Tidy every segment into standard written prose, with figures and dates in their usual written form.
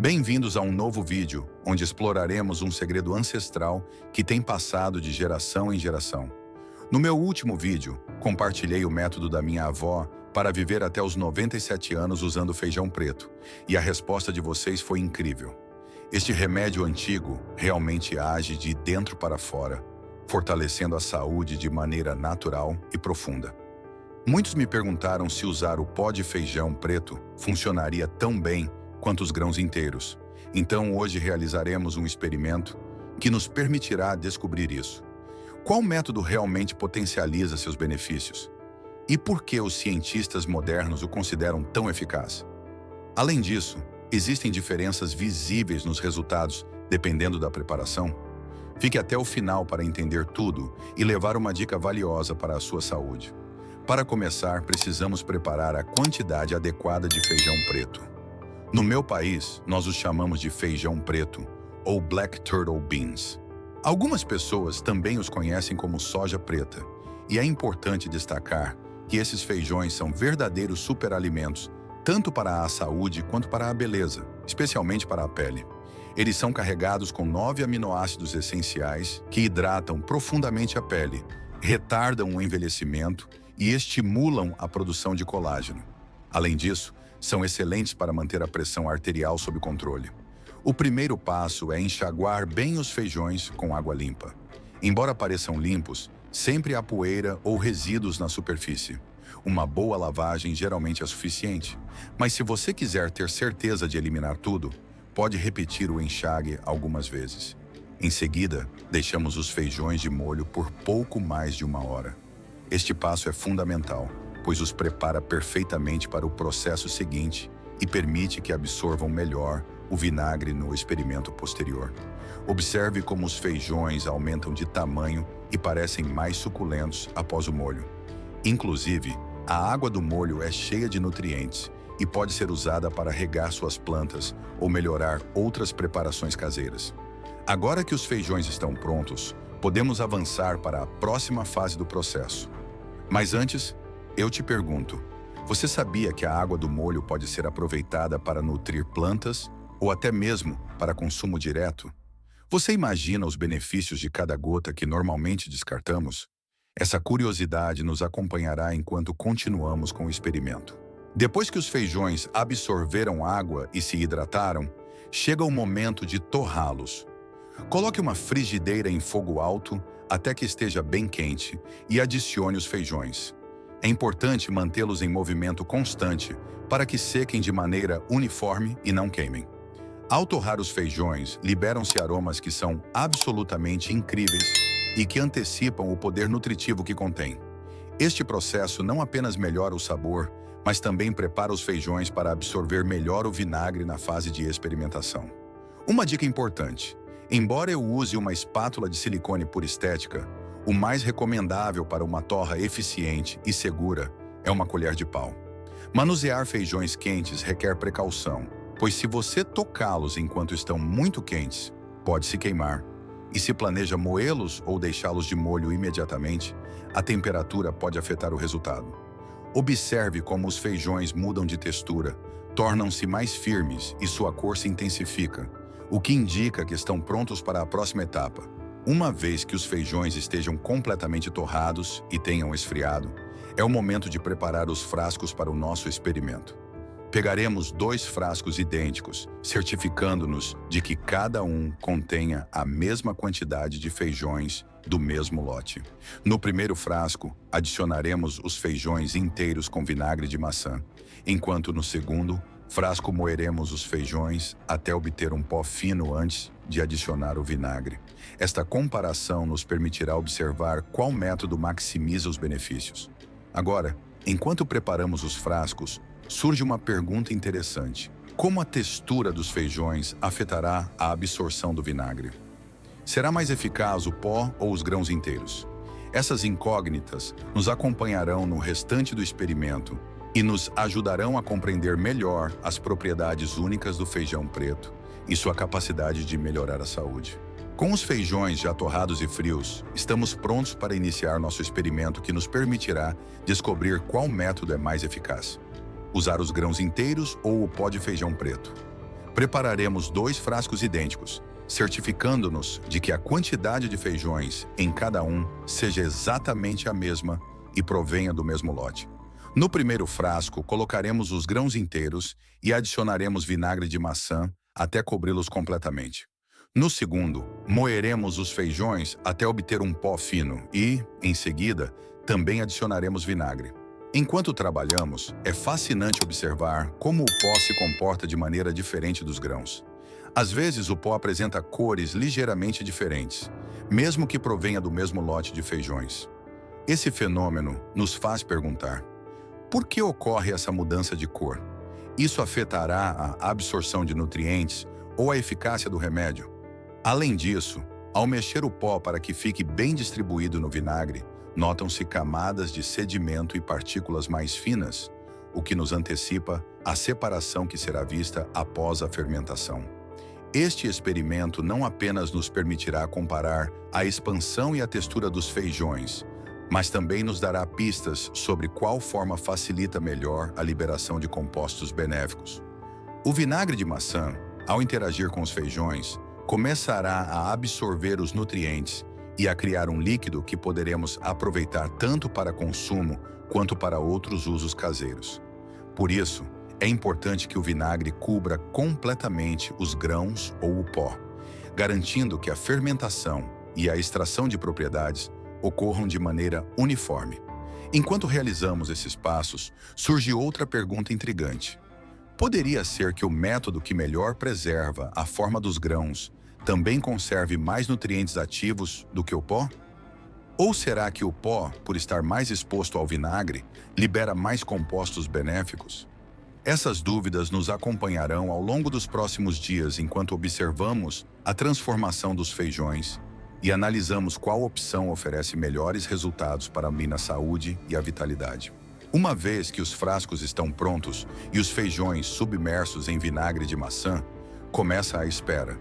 Bem-vindos a um novo vídeo, onde exploraremos um segredo ancestral que tem passado de geração em geração. No meu último vídeo, compartilhei o método da minha avó para viver até os 97 anos usando feijão preto, e a resposta de vocês foi incrível. Este remédio antigo realmente age de dentro para fora, fortalecendo a saúde de maneira natural e profunda. Muitos me perguntaram se usar o pó de feijão preto funcionaria tão bem quanto os grãos inteiros. Então hoje realizaremos um experimento que nos permitirá descobrir isso. Qual método realmente potencializa seus benefícios? E por que os cientistas modernos o consideram tão eficaz? Além disso, existem diferenças visíveis nos resultados dependendo da preparação? Fique até o final para entender tudo e levar uma dica valiosa para a sua saúde. Para começar, precisamos preparar a quantidade adequada de feijão preto. No meu país, nós os chamamos de feijão preto, ou Black Turtle Beans. Algumas pessoas também os conhecem como soja preta, e é importante destacar que esses feijões são verdadeiros superalimentos, tanto para a saúde quanto para a beleza, especialmente para a pele. Eles são carregados com 9 aminoácidos essenciais que hidratam profundamente a pele, retardam o envelhecimento e estimulam a produção de colágeno. Além disso, são excelentes para manter a pressão arterial sob controle. O primeiro passo é enxaguar bem os feijões com água limpa. Embora pareçam limpos, sempre há poeira ou resíduos na superfície. Uma boa lavagem geralmente é suficiente, mas se você quiser ter certeza de eliminar tudo, pode repetir o enxague algumas vezes. Em seguida, deixamos os feijões de molho por pouco mais de 1 hora. Este passo é fundamental, pois os prepara perfeitamente para o processo seguinte e permite que absorvam melhor o vinagre no experimento posterior. Observe como os feijões aumentam de tamanho e parecem mais suculentos após o molho. Inclusive, a água do molho é cheia de nutrientes e pode ser usada para regar suas plantas ou melhorar outras preparações caseiras. Agora que os feijões estão prontos, podemos avançar para a próxima fase do processo. Mas antes, eu te pergunto, você sabia que a água do molho pode ser aproveitada para nutrir plantas ou até mesmo para consumo direto? Você imagina os benefícios de cada gota que normalmente descartamos? Essa curiosidade nos acompanhará enquanto continuamos com o experimento. Depois que os feijões absorveram água e se hidrataram, chega o momento de torrá-los. Coloque uma frigideira em fogo alto até que esteja bem quente e adicione os feijões. É importante mantê-los em movimento constante para que sequem de maneira uniforme e não queimem. Ao torrar os feijões, liberam-se aromas que são absolutamente incríveis e que antecipam o poder nutritivo que contém. Este processo não apenas melhora o sabor, mas também prepara os feijões para absorver melhor o vinagre na fase de experimentação. Uma dica importante: embora eu use uma espátula de silicone por estética, o mais recomendável para uma torra eficiente e segura é uma colher de pau. Manusear feijões quentes requer precaução, pois se você tocá-los enquanto estão muito quentes, pode se queimar. E se planeja moê-los ou deixá-los de molho imediatamente, a temperatura pode afetar o resultado. Observe como os feijões mudam de textura, tornam-se mais firmes e sua cor se intensifica, o que indica que estão prontos para a próxima etapa. Uma vez que os feijões estejam completamente torrados e tenham esfriado, é o momento de preparar os frascos para o nosso experimento. Pegaremos 2 frascos idênticos, certificando-nos de que cada um contenha a mesma quantidade de feijões do mesmo lote. No primeiro frasco, adicionaremos os feijões inteiros com vinagre de maçã, enquanto no segundo frasco moeremos os feijões até obter um pó fino antes de adicionar o vinagre. Esta comparação nos permitirá observar qual método maximiza os benefícios. Agora, enquanto preparamos os frascos, surge uma pergunta interessante: como a textura dos feijões afetará a absorção do vinagre? Será mais eficaz o pó ou os grãos inteiros? Essas incógnitas nos acompanharão no restante do experimento e nos ajudarão a compreender melhor as propriedades únicas do feijão preto e sua capacidade de melhorar a saúde. Com os feijões já torrados e frios, estamos prontos para iniciar nosso experimento que nos permitirá descobrir qual método é mais eficaz: usar os grãos inteiros ou o pó de feijão preto. Prepararemos 2 frascos idênticos, certificando-nos de que a quantidade de feijões em cada um seja exatamente a mesma e provenha do mesmo lote. No primeiro frasco, colocaremos os grãos inteiros e adicionaremos vinagre de maçã até cobri-los completamente. No segundo, moeremos os feijões até obter um pó fino e, em seguida, também adicionaremos vinagre. Enquanto trabalhamos, é fascinante observar como o pó se comporta de maneira diferente dos grãos. Às vezes, o pó apresenta cores ligeiramente diferentes, mesmo que provenha do mesmo lote de feijões. Esse fenômeno nos faz perguntar: por que ocorre essa mudança de cor? Isso afetará a absorção de nutrientes ou a eficácia do remédio? Além disso, ao mexer o pó para que fique bem distribuído no vinagre, notam-se camadas de sedimento e partículas mais finas, o que nos antecipa a separação que será vista após a fermentação. Este experimento não apenas nos permitirá comparar a expansão e a textura dos feijões, mas também nos dará pistas sobre qual forma facilita melhor a liberação de compostos benéficos. O vinagre de maçã, ao interagir com os feijões, começará a absorver os nutrientes e a criar um líquido que poderemos aproveitar tanto para consumo quanto para outros usos caseiros. Por isso, é importante que o vinagre cubra completamente os grãos ou o pó, garantindo que a fermentação e a extração de propriedades ocorram de maneira uniforme. Enquanto realizamos esses passos, surge outra pergunta intrigante. Poderia ser que o método que melhor preserva a forma dos grãos também conserve mais nutrientes ativos do que o pó? Ou será que o pó, por estar mais exposto ao vinagre, libera mais compostos benéficos? Essas dúvidas nos acompanharão ao longo dos próximos dias enquanto observamos a transformação dos feijões e analisamos qual opção oferece melhores resultados para a minha saúde e a vitalidade. Uma vez que os frascos estão prontos e os feijões submersos em vinagre de maçã, começa a espera.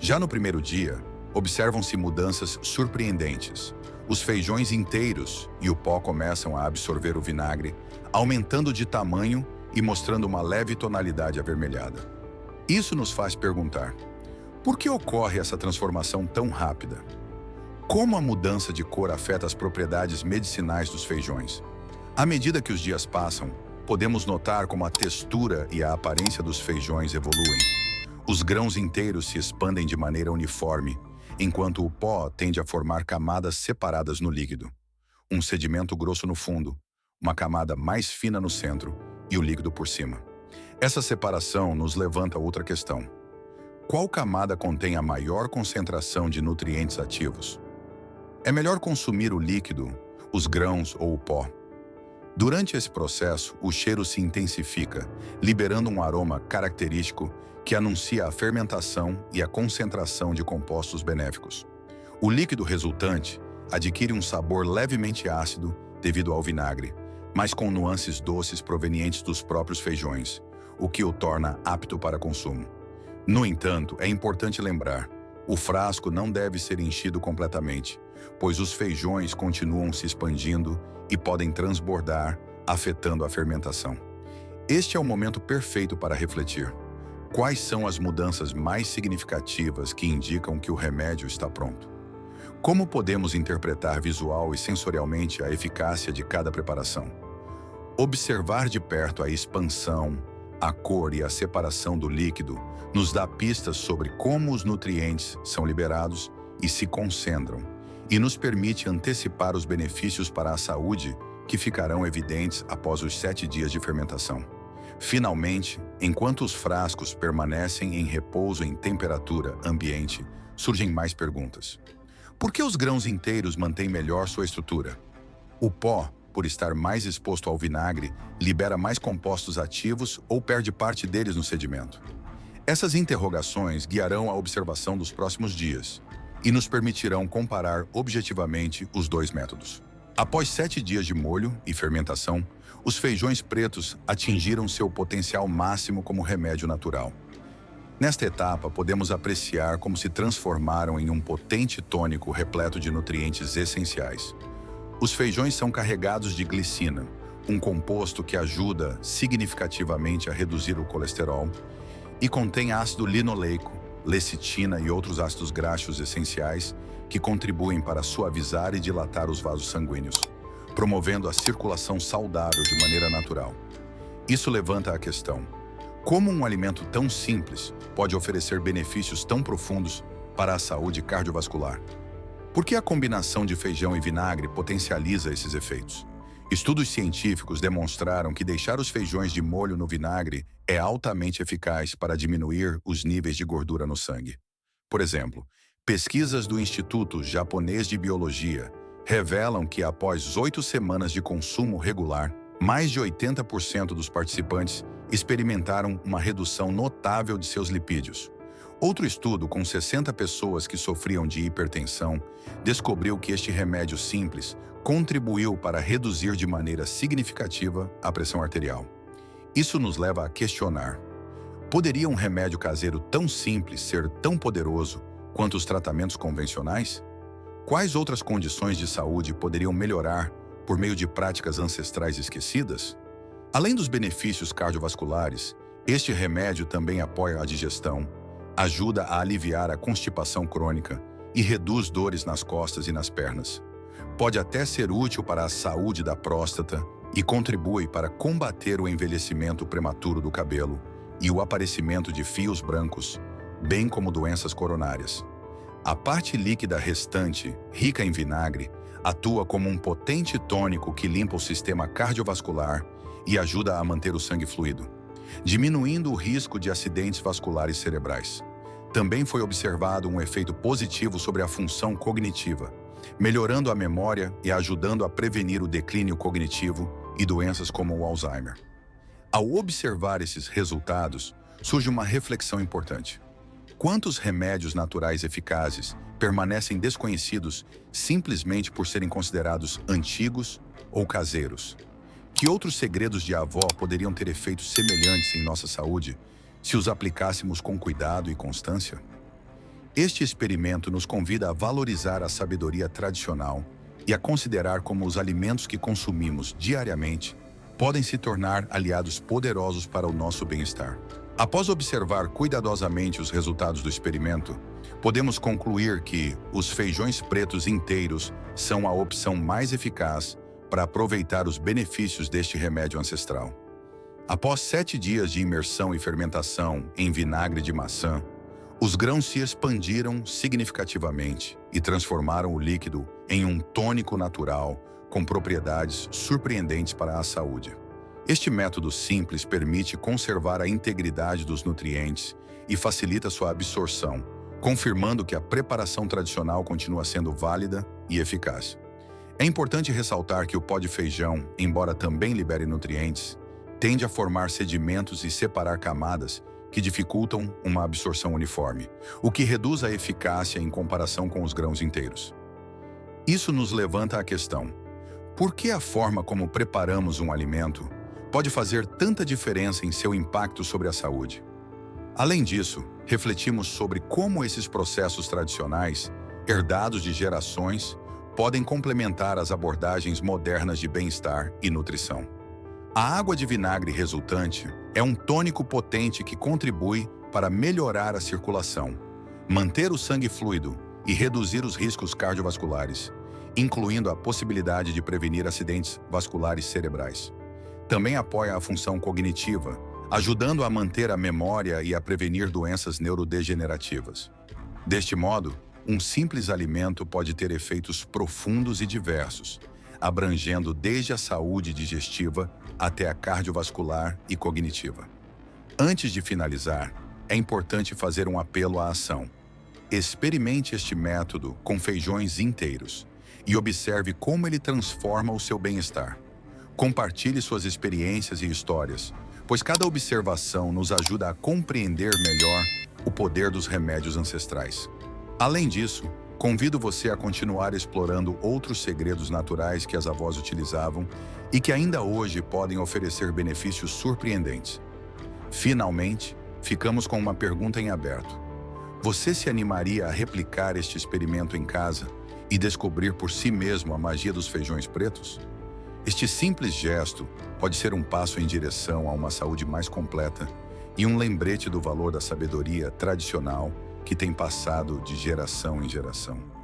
Já no primeiro dia, observam-se mudanças surpreendentes. Os feijões inteiros e o pó começam a absorver o vinagre, aumentando de tamanho e mostrando uma leve tonalidade avermelhada. Isso nos faz perguntar: por que ocorre essa transformação tão rápida? Como a mudança de cor afeta as propriedades medicinais dos feijões? À medida que os dias passam, podemos notar como a textura e a aparência dos feijões evoluem. Os grãos inteiros se expandem de maneira uniforme, enquanto o pó tende a formar camadas separadas no líquido. Um sedimento grosso no fundo, uma camada mais fina no centro e o líquido por cima. Essa separação nos levanta outra questão. Qual camada contém a maior concentração de nutrientes ativos? É melhor consumir o líquido, os grãos ou o pó? Durante esse processo, o cheiro se intensifica, liberando um aroma característico que anuncia a fermentação e a concentração de compostos benéficos. O líquido resultante adquire um sabor levemente ácido devido ao vinagre, mas com nuances doces provenientes dos próprios feijões, o que o torna apto para consumo. No entanto, é importante lembrar, o frasco não deve ser enchido completamente, pois os feijões continuam se expandindo e podem transbordar, afetando a fermentação. Este é o momento perfeito para refletir. Quais são as mudanças mais significativas que indicam que o remédio está pronto? Como podemos interpretar visual e sensorialmente a eficácia de cada preparação? Observar de perto a expansão, a cor e a separação do líquido nos dá pistas sobre como os nutrientes são liberados e se concentram, e nos permite antecipar os benefícios para a saúde que ficarão evidentes após os 7 dias de fermentação. Finalmente, enquanto os frascos permanecem em repouso em temperatura ambiente, surgem mais perguntas. Por que os grãos inteiros mantêm melhor sua estrutura? O pó, por estar mais exposto ao vinagre, libera mais compostos ativos ou perde parte deles no sedimento? Essas interrogações guiarão a observação dos próximos dias e nos permitirão comparar objetivamente os dois métodos. Após 7 dias de molho e fermentação, os feijões pretos atingiram seu potencial máximo como remédio natural. Nesta etapa, podemos apreciar como se transformaram em um potente tônico repleto de nutrientes essenciais. Os feijões são carregados de glicina, um composto que ajuda significativamente a reduzir o colesterol, e contém ácido linoleico, lecitina e outros ácidos graxos essenciais que contribuem para suavizar e dilatar os vasos sanguíneos, promovendo a circulação saudável de maneira natural. Isso levanta a questão: como um alimento tão simples pode oferecer benefícios tão profundos para a saúde cardiovascular? Por que a combinação de feijão e vinagre potencializa esses efeitos? Estudos científicos demonstraram que deixar os feijões de molho no vinagre é altamente eficaz para diminuir os níveis de gordura no sangue. Por exemplo, pesquisas do Instituto Japonês de Biologia revelam que após 8 semanas de consumo regular, mais de 80% dos participantes experimentaram uma redução notável de seus lipídios. Outro estudo com 60 pessoas que sofriam de hipertensão descobriu que este remédio simples contribuiu para reduzir de maneira significativa a pressão arterial. Isso nos leva a questionar: poderia um remédio caseiro tão simples ser tão poderoso quanto os tratamentos convencionais? Quais outras condições de saúde poderiam melhorar por meio de práticas ancestrais esquecidas? Além dos benefícios cardiovasculares, este remédio também apoia a digestão, ajuda a aliviar a constipação crônica e reduz dores nas costas e nas pernas. Pode até ser útil para a saúde da próstata e contribui para combater o envelhecimento prematuro do cabelo e o aparecimento de fios brancos, bem como doenças coronárias. A parte líquida restante, rica em vinagre, atua como um potente tônico que limpa o sistema cardiovascular e ajuda a manter o sangue fluido, diminuindo o risco de acidentes vasculares cerebrais. Também foi observado um efeito positivo sobre a função cognitiva, melhorando a memória e ajudando a prevenir o declínio cognitivo e doenças como o Alzheimer. Ao observar esses resultados, surge uma reflexão importante: quantos remédios naturais eficazes permanecem desconhecidos simplesmente por serem considerados antigos ou caseiros? Que outros segredos de avó poderiam ter efeitos semelhantes em nossa saúde se os aplicássemos com cuidado e constância? Este experimento nos convida a valorizar a sabedoria tradicional e a considerar como os alimentos que consumimos diariamente podem se tornar aliados poderosos para o nosso bem-estar. Após observar cuidadosamente os resultados do experimento, podemos concluir que os feijões pretos inteiros são a opção mais eficaz para aproveitar os benefícios deste remédio ancestral. Após 7 dias de imersão e fermentação em vinagre de maçã, os grãos se expandiram significativamente e transformaram o líquido em um tônico natural com propriedades surpreendentes para a saúde. Este método simples permite conservar a integridade dos nutrientes e facilita sua absorção, confirmando que a preparação tradicional continua sendo válida e eficaz. É importante ressaltar que o pó de feijão, embora também libere nutrientes, tende a formar sedimentos e separar camadas que dificultam uma absorção uniforme, o que reduz a eficácia em comparação com os grãos inteiros. Isso nos levanta a questão: por que a forma como preparamos um alimento pode fazer tanta diferença em seu impacto sobre a saúde? Além disso, refletimos sobre como esses processos tradicionais, herdados de gerações, podem complementar as abordagens modernas de bem-estar e nutrição. A água de vinagre resultante é um tônico potente que contribui para melhorar a circulação, manter o sangue fluido e reduzir os riscos cardiovasculares, incluindo a possibilidade de prevenir acidentes vasculares cerebrais. Também apoia a função cognitiva, ajudando a manter a memória e a prevenir doenças neurodegenerativas. Deste modo, um simples alimento pode ter efeitos profundos e diversos, abrangendo desde a saúde digestiva até a cardiovascular e cognitiva. Antes de finalizar, é importante fazer um apelo à ação. Experimente este método com feijões inteiros e observe como ele transforma o seu bem-estar. Compartilhe suas experiências e histórias, pois cada observação nos ajuda a compreender melhor o poder dos remédios ancestrais. Além disso, convido você a continuar explorando outros segredos naturais que as avós utilizavam e que ainda hoje podem oferecer benefícios surpreendentes. Finalmente, ficamos com uma pergunta em aberto. Você se animaria a replicar este experimento em casa e descobrir por si mesmo a magia dos feijões pretos? Este simples gesto pode ser um passo em direção a uma saúde mais completa e um lembrete do valor da sabedoria tradicional que tem passado de geração em geração.